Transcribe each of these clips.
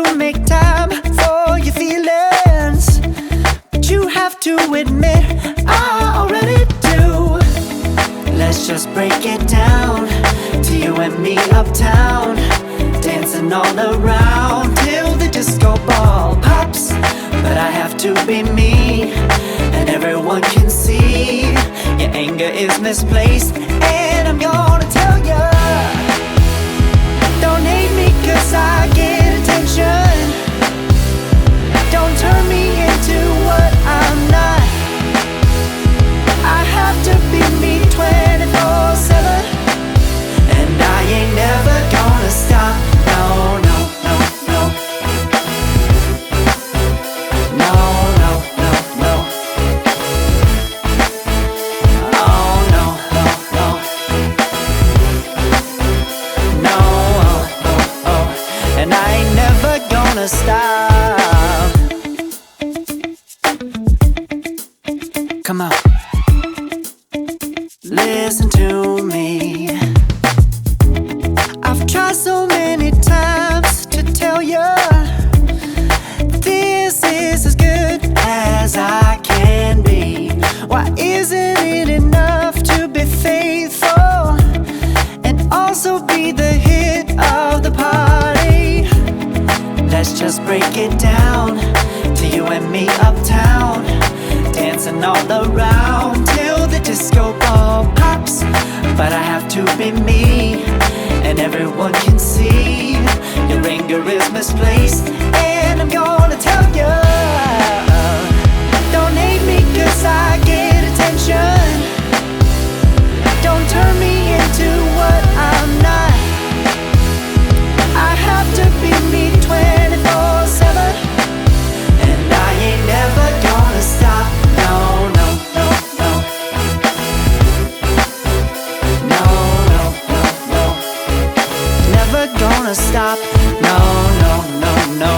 to make time for your feelings, but you have to admit I already do. Let's just break it down to you and me uptown, dancing all around till the disco ball pops. But I have to be me, and everyone can see your anger is misplaced. And I'm gonna tell ya, don't hate me 'cause I get attention. Don't turn me into what I'm not. I have to be me 24/7, and I ain't never gonna stop. No, no, no, no. No, no, no, no. Oh, no, no, no. No, oh, oh, oh. And I ain't never gonna stop. Come on, listen to me. I've tried so many times to tell you this is as good as I can be. Why isn't it enough to be faithful and also be the hit of the party? Let's just break it down to you and me uptown, dancing all around till the disco ball pops. But I have to be me, and everyone can see your anger is misplaced. And I'm gonna tell you, don't hate me 'cause I get attention. Don't turn me into what I'm not. I have to be me 24/7, and I ain't never gonna stop. No, no, no, no. No, no, no, no. Never gonna stop. No, no, no, no.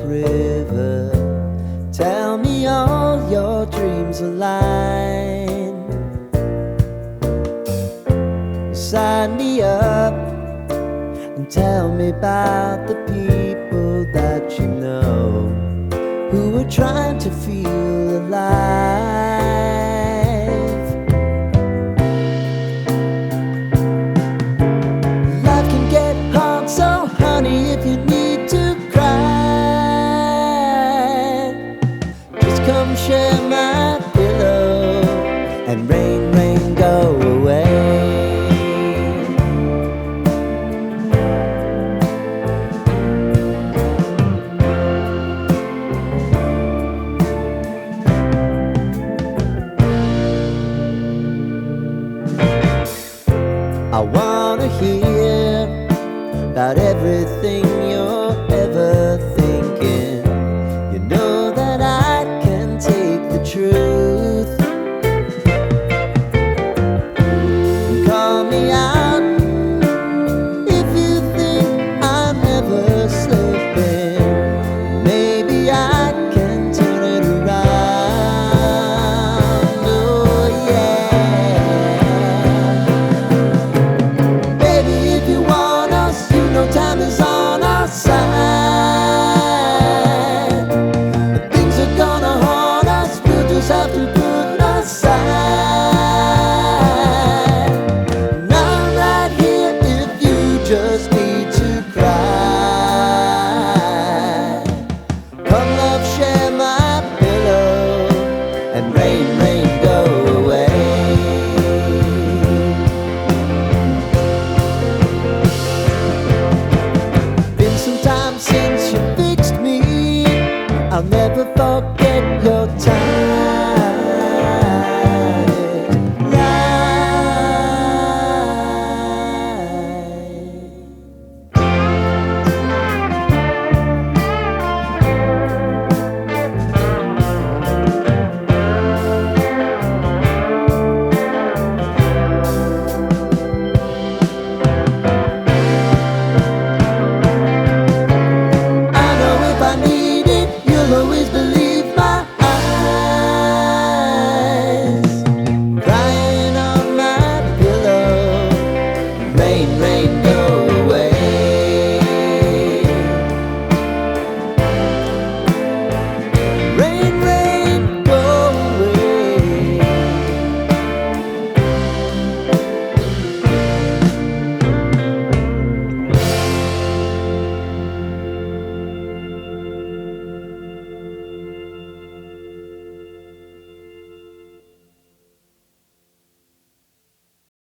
river. Tell me all your dreams align. Sign me up and tell me about the people that you know who are trying to feel alive.